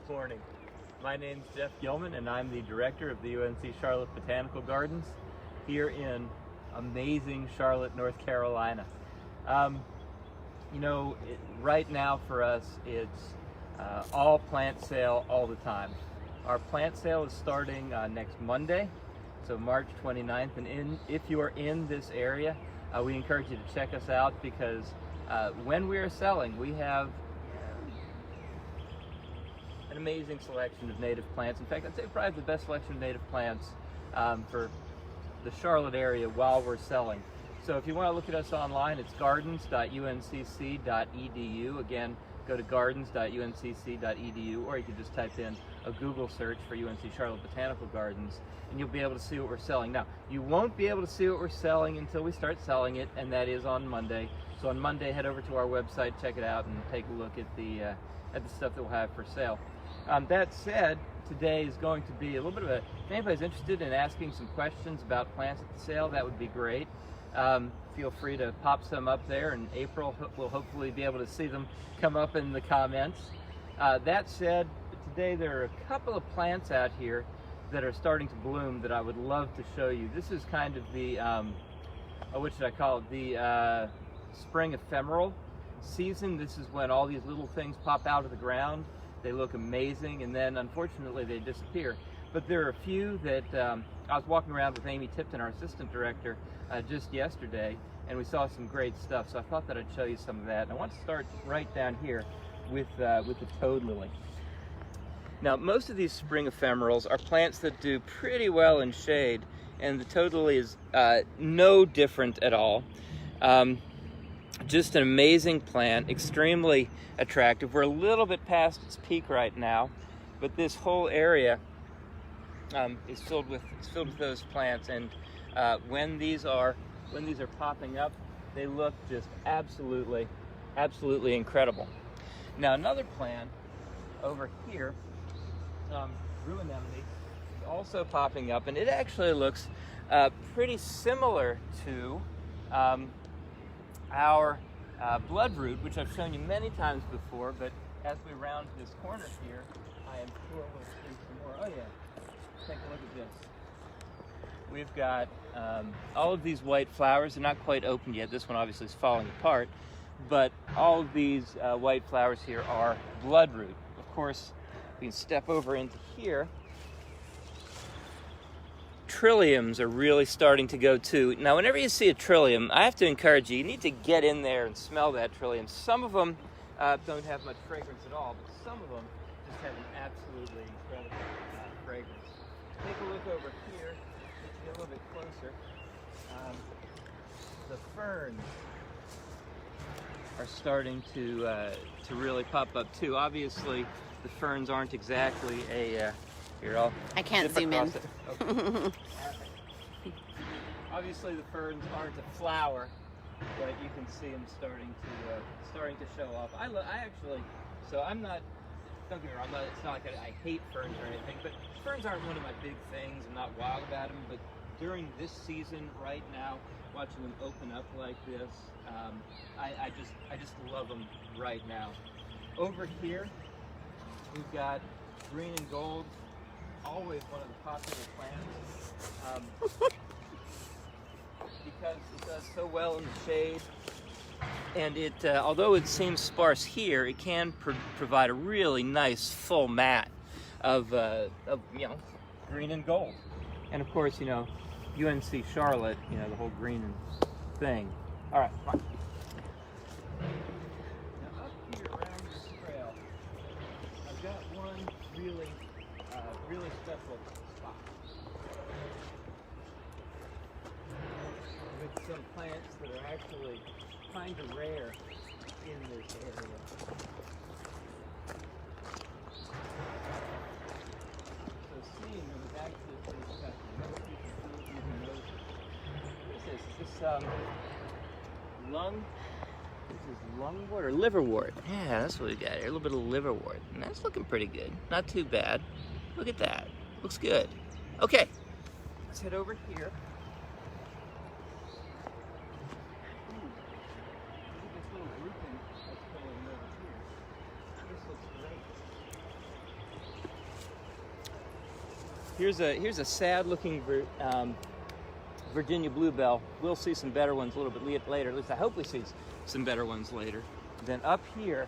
Good morning. My name's Jeff Gillman, and I'm the director of the UNC Charlotte Botanical Gardens here in amazing Charlotte, North Carolina. Right now for us, it's all plant sale all the time. Our plant sale is starting next Monday, so March 29th, and if you are in this area, we encourage you to check us out because when we are selling, we have an amazing selection of native plants. In fact, I'd say probably the best selection of native plants for the Charlotte area while we're selling. So if you want to look at us online, it's gardens.uncc.edu. Again, go to gardens.uncc.edu, or you can just type in a Google search for UNC Charlotte Botanical Gardens, and you'll be able to see what we're selling. Now, you won't be able to see what we're selling until we start selling it, and that is on Monday. So on Monday, head over to our website, check it out, and take a look at the stuff that we'll have for sale. That said, today is going to be a little bit of if anybody's interested in asking some questions about plants at the sale, that would be great. Feel free to pop some up there, and April will hopefully be able to see them come up in the comments. That said, today there are a couple of plants out here that are starting to bloom that I would love to show you. This is kind of the, what should I call it, the spring ephemeral season. This is when all these little things pop out of the ground. They look amazing, and then unfortunately they disappear. But there are a few that I was walking around with Amy Tipton, our assistant director, just yesterday, and we saw some great stuff. So I thought that I'd show you some of that. And I want to start right down here with the toad lily. Now, most of these spring ephemerals are plants that do pretty well in shade, and the toad lily is no different at all. Just an amazing plant, extremely attractive. We're a little bit past its peak right now, but this whole area is filled with those plants. And when these are popping up, they look just absolutely incredible. Now, another plant over here, rue anemone, is also popping up, and it actually looks pretty similar to our bloodroot, which I've shown you many times before, but as we round this corner here, I am sure we'll see some more. Oh yeah, take a look at this. We've got all of these white flowers. They're not quite opened yet. This one obviously is falling apart, but all of these white flowers here are bloodroot. Of course, we can step over into here. Trilliums are really starting to go too. Now, whenever you see a trillium, I have to encourage you, you need to get in there and smell that trillium. Some of them don't have much fragrance at all, but some of them just have an absolutely incredible fragrance. Take a look over here, get a little bit closer. The ferns are starting to really pop up too. Obviously, the ferns aren't exactly a I can't zoom in. Okay. Obviously, the ferns aren't a flower, but you can see them starting to show off. I actually, so I'm not. Don't get me wrong. It's not like I hate ferns or anything, but ferns aren't one of my big things. I'm not wild about them, but during this season, right now, watching them open up like this, I just love them right now. Over here, we've got green and gold. Always one of the popular plants because it does so well in the shade, and it although it seems sparse here, it can provide a really nice full mat of green and gold. And of course, UNC Charlotte, the whole green thing. All right, fine. Now up here around this trail, I've got one really special spot with some plants that are actually kind of rare in this area. So seeing them is actually pretty special. Most people don't even know this. What is this? Is this lungwort or liverwort? Yeah, that's what we got here. A little bit of liverwort. And that's looking pretty good. Not too bad. Look at that. Looks good. Okay, let's head over here. Look at this little grouping that's going over here. This looks great. Here's a sad-looking Virginia bluebell. We'll see some better ones a little bit later. At least I hope we see some better ones later. Then up here,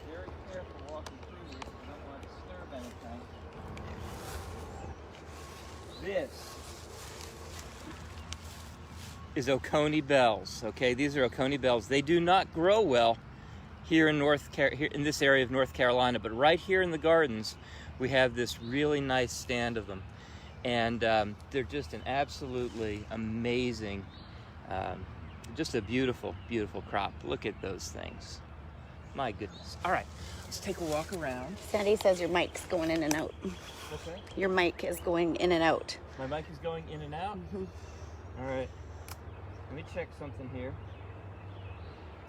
very careful walking through these. You don't want to disturb anything. This is Oconee bells. Okay, these are Oconee bells. They do not grow well here in this area of North Carolina, but right here in the gardens, we have this really nice stand of them, and they're just an absolutely amazing, just a beautiful, beautiful crop. Look at those things. My goodness. All right, let's take a walk around. Sandy says your mic's going in and out. Okay. Your mic is going in and out. My mic is going in and out? Mm-hmm. All right. Let me check something here.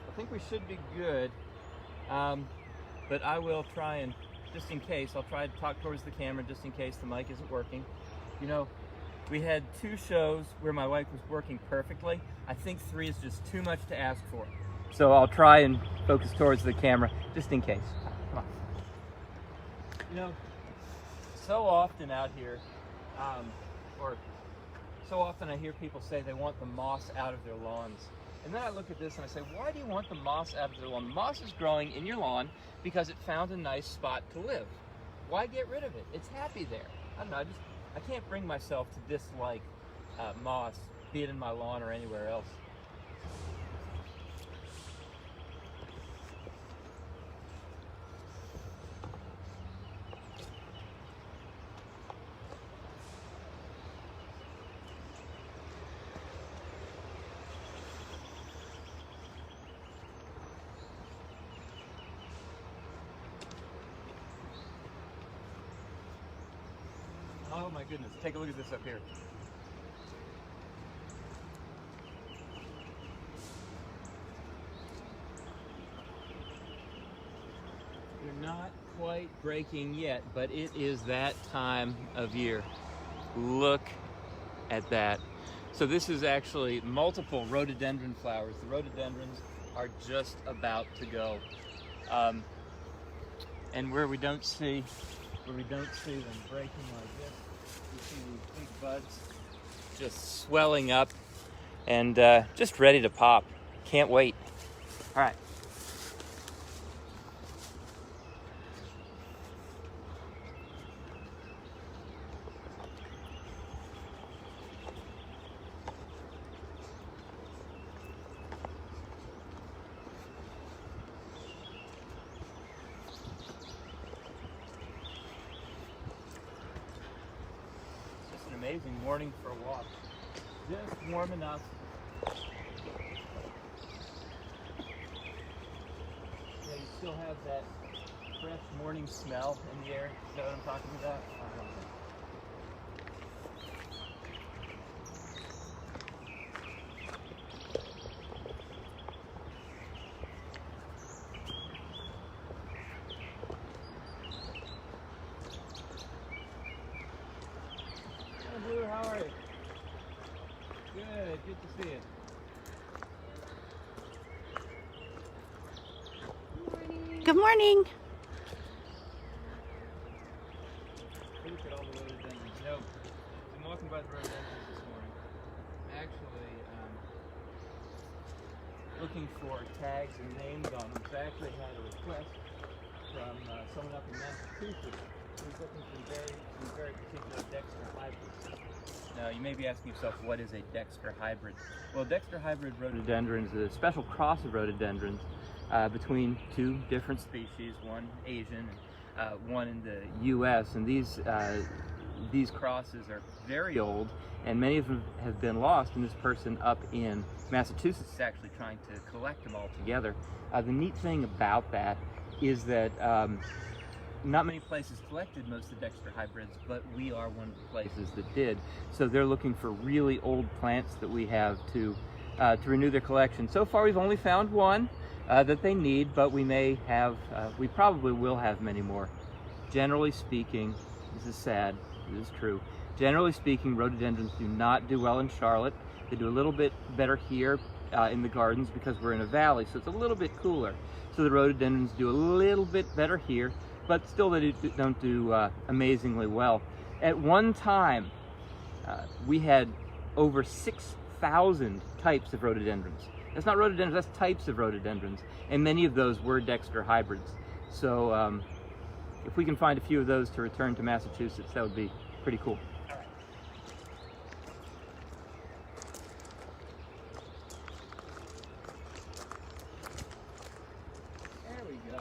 I think we should be good, but I will try and, just in case, I'll try to talk towards the camera just in case the mic isn't working. You know, we had 2 shows where my mic was working perfectly. I think 3 is just too much to ask for. So I'll try and focus towards the camera just in case. Come on. You know, so often out here, so often I hear people say they want the moss out of their lawns. And then I look at this and I say, why do you want the moss out of their lawn? Moss is growing in your lawn because it found a nice spot to live. Why get rid of it? It's happy there. I don't know, I can't bring myself to dislike moss, be it in my lawn or anywhere else. Oh my goodness, take a look at this up here. They're not quite breaking yet, but it is that time of year. Look at that. So this is actually multiple rhododendron flowers. The rhododendrons are just about to go. And where we don't see them breaking like this, you see these big buds just swelling up and just ready to pop. Can't wait. All right. Amazing morning for a walk. Just warm enough. Yeah, you still have that fresh morning smell in the air. Is that what I'm talking about? Blue, how are you? Good to see you. Good morning. Look at all the rhododendrons. You know, I'm walking by the rhododendrons this morning. I'm actually looking for tags and names on them. So I actually had a request from someone up in Massachusetts who's looking for some very particular Dexter hybrids. Now, you may be asking yourself, what is a Dexter hybrid? Well, Dexter hybrid rhododendron is a special cross of rhododendrons between 2 different species, one Asian and one in the U.S. And these crosses are very old, and many of them have been lost, and this person up in Massachusetts is actually trying to collect them all together. The neat thing about that is that not many places collected most of the Dexter hybrids, but we are one of the places that did. So they're looking for really old plants that we have to renew their collection. So far we've only found one that they need, but we probably will have many more. Generally speaking, this is sad, it is true. Generally speaking, rhododendrons do not do well in Charlotte. They do a little bit better here, in the gardens because we're in a valley, so it's a little bit cooler. So the rhododendrons do a little bit better here, but still they don't do amazingly well. At one time, we had over 6,000 types of rhododendrons. That's not rhododendrons, that's types of rhododendrons, and many of those were Dexter hybrids. So if we can find a few of those to return to Massachusetts, that would be pretty cool. There we go.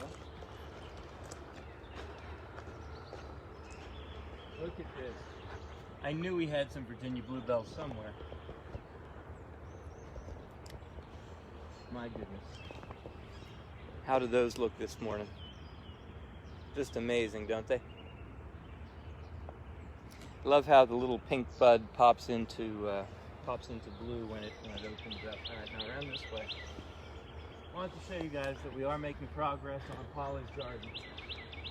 Look at this. I knew we had some Virginia bluebells somewhere. My goodness. How do those look this morning? Just amazing, don't they? Love how the little pink bud pops into blue when it opens up. All right, now around this way. I wanted to show you guys that we are making progress on Polly's garden.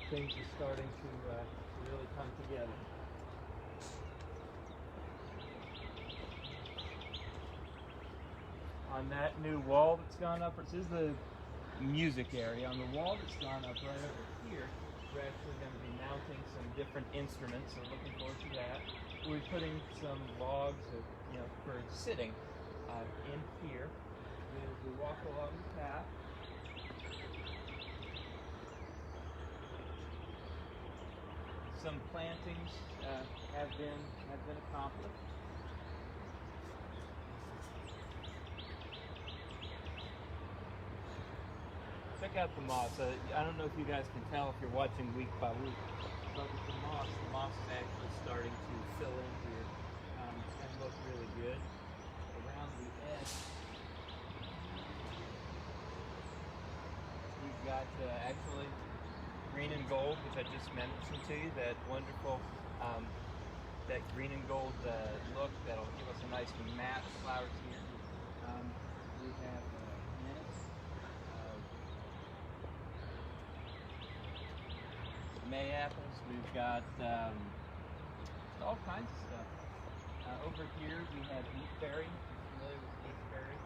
Things are starting to really come together. On that new wall that's gone up, this is the music area. On the wall that's gone up right over here, we're actually going to be mounting some different instruments, so looking forward to that. We're putting some logs for sitting in here. As we walk along the path, some plantings have been accomplished. Check out the moss. I don't know if you guys can tell if you're watching week by week, but with the moss is actually starting to fill in here and look really good. Around the edge, we've got actually green and gold, which I just mentioned to you, that wonderful, that green and gold look that'll give us a nice matte flowers here. We have May apples, we've got all kinds of stuff. Over here we have leafberry. Familiar with leafberry?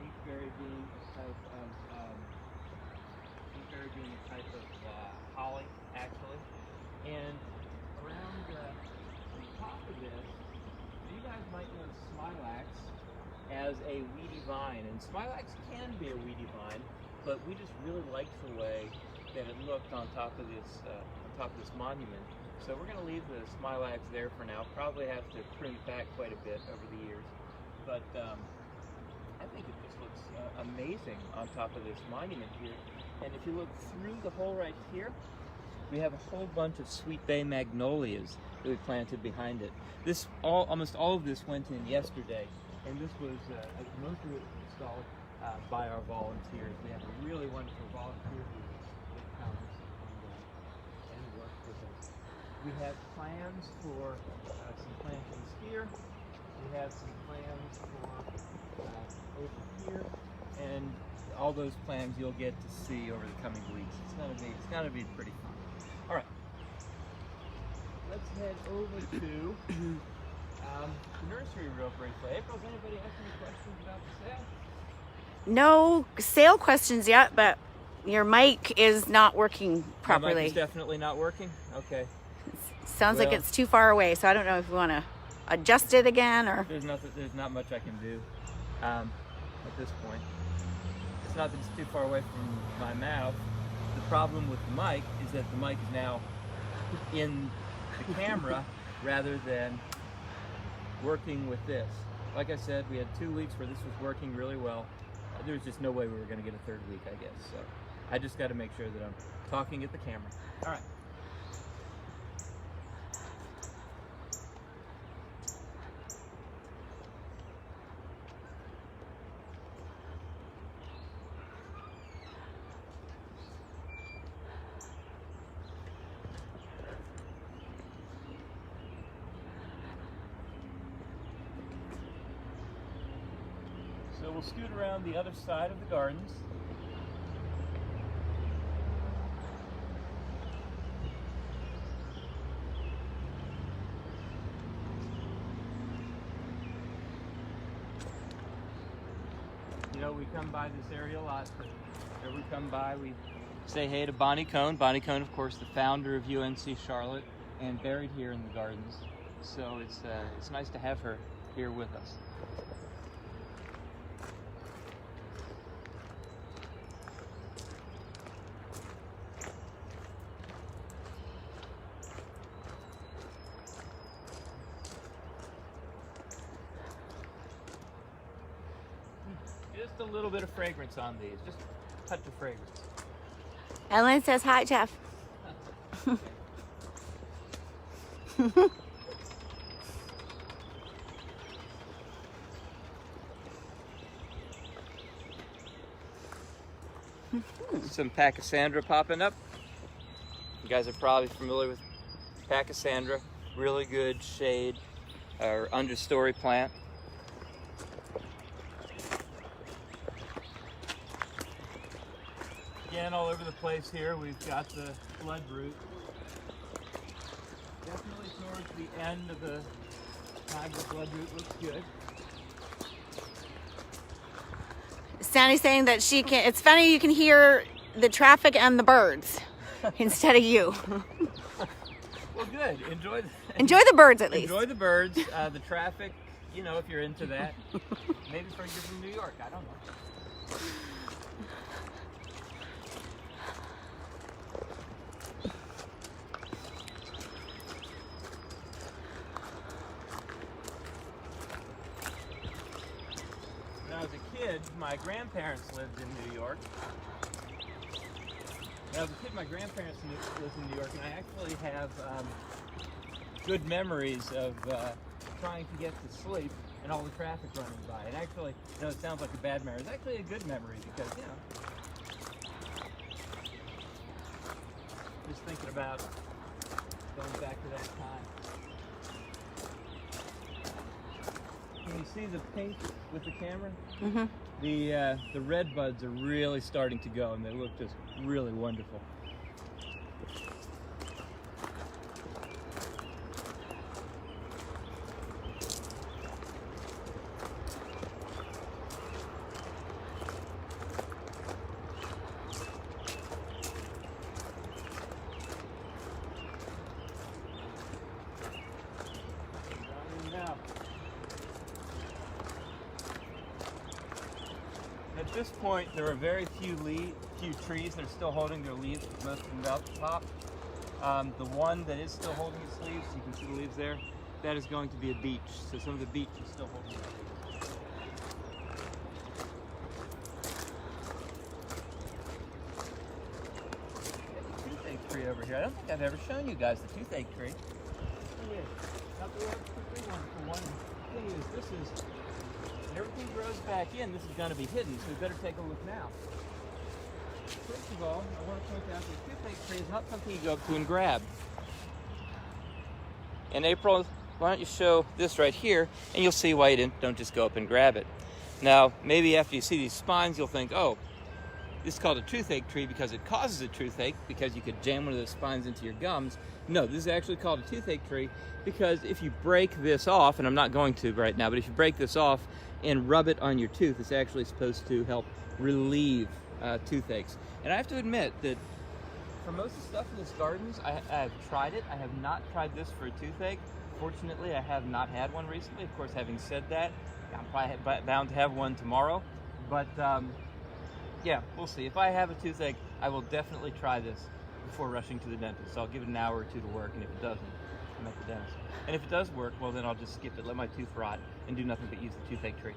Leafberry being a type of holly, actually. And around the top of this, you guys might know smilax as a weedy vine, and smilax can be a weedy vine. But we just really liked the way that it looked on top of this monument. So we're going to leave the smilax there for now. Probably have to prune it back quite a bit over the years. But I think it just looks amazing on top of this monument here. And if you look through the hole right here, we have a whole bunch of sweet bay magnolias that we planted behind it. Almost all of this went in yesterday, and this was most of it installed by our volunteers. We have a really wonderful volunteer group that comes and works with us. We have plans for some plantings here. We have some plans for over here, and all those plans you'll get to see over the coming weeks. It's gonna be pretty fun. All right, let's head over to the nursery real briefly. April, does anybody have any questions about the sale? No sale questions yet, but your mic is not working properly. My mic is definitely not working? Okay. Sounds like it's too far away, so I don't know if you want to adjust it again or... There's not much I can do at this point. It's not that it's too far away from my mouth. The problem with the mic is that the mic is now in the camera rather than working with this. Like I said, we had 2 weeks where this was working really well. There's just no way we were going to get a third week, I guess. So I just got to make sure that I'm talking at the camera. All right. So we'll scoot around the other side of the gardens. You know, we come by this area a lot. Whenever we come by, we say hey to Bonnie Cohn. Bonnie Cohn, of course, the founder of UNC Charlotte and buried here in the gardens. So it's nice to have her here with us. Just a little bit of fragrance on these, just a touch of fragrance. Ellen says hi, Jeff. Some Pachysandra popping up. You guys are probably familiar with Pachysandra. Really good shade or understory plant. Again, all over the place here, we've got the bloodroot. Definitely towards the end of the time, the bloodroot looks good. Sandy's saying that she can. It's funny you can hear the traffic and the birds instead of you. Well, good. Enjoy the birds at least. Enjoy the birds. The traffic, you know, if you're into that. Maybe for you from New York. I don't know. When I was a kid, my grandparents lived in New York. When I was a kid, my grandparents lived in New York, and I actually have good memories of trying to get to sleep and all the traffic running by. And actually, you know, it sounds like a bad memory. It's actually a good memory because, you know, just thinking about going back to that time. Can you see the pink with the camera? Mm-hmm. The red buds are really starting to go, and they look just really wonderful. At this point, there are very few trees that are still holding their leaves, but most of them about to pop. The one that is still holding its leaves, you can see the leaves there, that is going to be a beech. So some of the beech is still holding its leaves. There's a toothache tree over here. I don't think I've ever shown you guys the toothache tree. Here it is. Not the big one for one. The thing is, this is... everything grows back in, this is going to be hidden, so we better take a look now. First of all, I want to point out that the toothache tree is not something you go up to and grab. In April, why don't you show this right here, and you'll see why you don't just go up and grab it. Now, maybe after you see these spines, you'll think, oh, this is called a toothache tree because it causes a toothache, because you could jam one of those spines into your gums. No, this is actually called a toothache tree because if you break this off, and I'm not going to right now, but if you break this off and rub it on your tooth, it's actually supposed to help relieve toothaches. And I have to admit that for most of the stuff in this gardens, I've tried it. I have not tried this for a toothache. Fortunately, I have not had one recently. Of course, having said that, I'm probably bound to have one tomorrow. But yeah, we'll see. If I have a toothache, I will definitely try this before rushing to the dentist. So I'll give it an hour or two to work, and if it doesn't, I'm at the dentist. And if it does work, well, then I'll just skip it, let my tooth rot, and do nothing but use the toothache tree.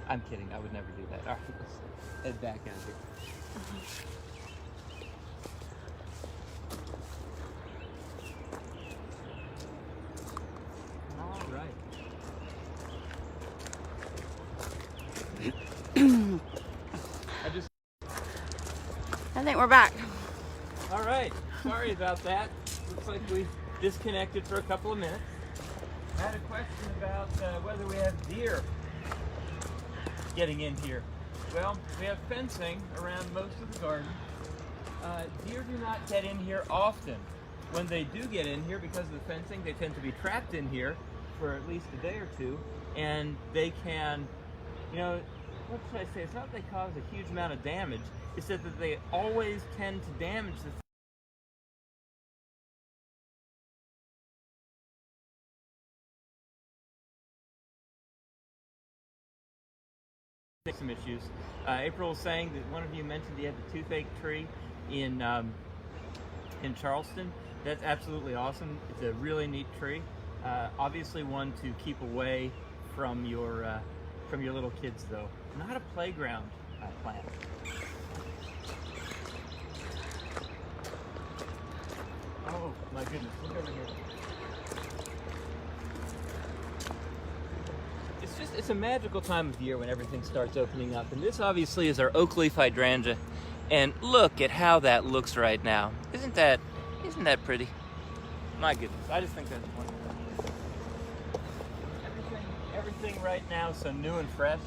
I'm kidding. I would never do that. All right, let's head back out here. All right. I think we're back. All right. Sorry about that. Looks like we disconnected for a couple of minutes. I had a question about whether we have deer getting in here. Well, we have fencing around most of the garden. Deer do not get in here often. When they do get in here, because of the fencing, they tend to be trapped in here for at least a day or two, and they can, you know, what should I say? It's not that they cause a huge amount of damage. It's that they always tend to damage the some issues. April was saying that one of you mentioned you had the toothache tree in Charleston. That's absolutely awesome. It's a really neat tree. Obviously one to keep away from your little kids, though. Not a playground plant. Oh my goodness! Look over here. It's a magical time of year when everything starts opening up, and this obviously is our oak leaf hydrangea, and look at how that looks right now. Isn't that pretty? My goodness, I just think that's wonderful. Everything right now so new and fresh.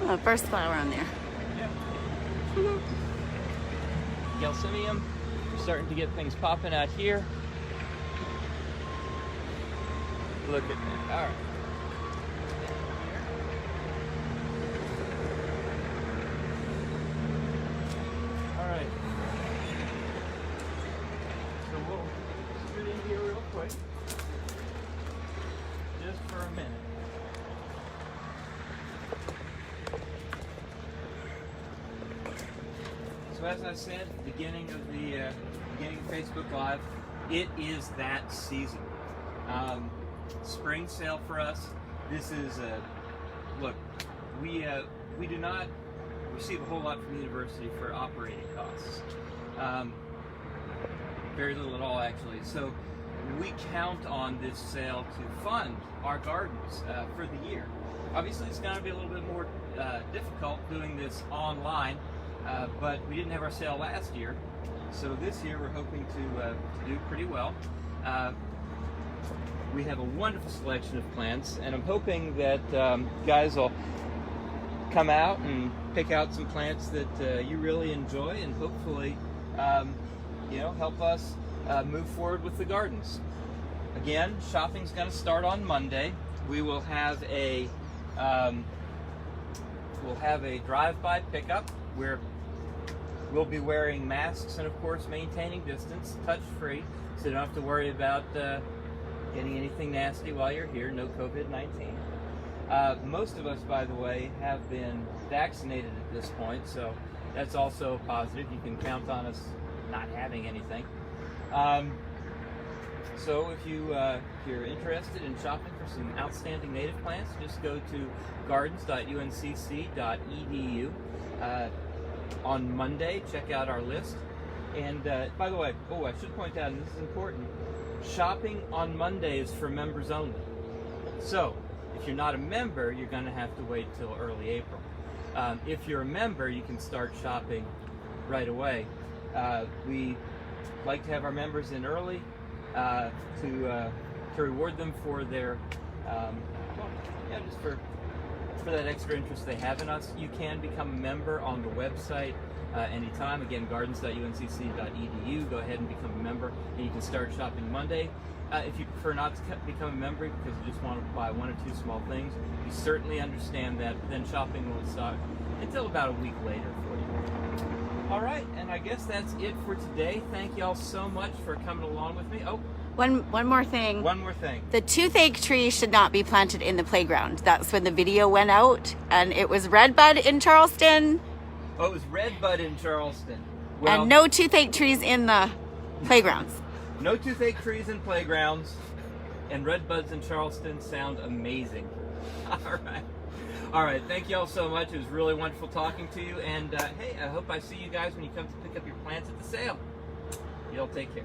Oh, first flower on there. Yeah. Gelsemium, we're starting to get things popping out here. Look at that. All right. All right. So we'll scoot in here real quick, just for a minute. So as I said at the beginning of Facebook Live, it is that season. Spring sale for us. This is look. We do not receive a whole lot from the university for operating costs. Very little at all, actually. So we count on this sale to fund our gardens for the year. Obviously, it's going to be a little bit more difficult doing this online. But we didn't have our sale last year, so this year we're hoping to do pretty well. We have a wonderful selection of plants, and I'm hoping that guys will come out and pick out some plants that you really enjoy, and hopefully, help us move forward with the gardens. Again, shopping's going to start on Monday. We will have a drive-by pickup where we'll be wearing masks and, of course, maintaining distance, touch-free, so you don't have to worry about getting anything nasty while you're here. No COVID-19. Most of us, by the way, have been vaccinated at this point, so that's also positive. You can count on us not having anything. So if you're interested in shopping for some outstanding native plants, just go to gardens.uncc.edu. On Monday, check out our list. And by the way, I should point out, and this is important, shopping on Monday is for members only. So if you're not a member, you're going to have to wait till early April. If you're a member, you can start shopping right away. We like to have our members in early to reward them for their just for that extra interest they have in us. You can become a member on the website anytime. Again, gardens.uncc.edu. Go ahead and become a member, and you can start shopping Monday. If you prefer not to become a member because you just want to buy one or two small things, we certainly understand that. But then shopping won't start until about a week later for you. All right, and I guess that's it for today. Thank y'all so much for coming along with me. One more thing. One more thing. The toothache tree should not be planted in the playground. That's when the video went out, and it was redbud in Charleston. Oh, it was redbud in Charleston. Well, and no toothache trees in the playgrounds. No toothache trees in playgrounds, and redbuds in Charleston sound amazing. All right. Thank you all so much. It was really wonderful talking to you. And hey, I hope I see you guys when you come to pick up your plants at the sale. Y'all take care.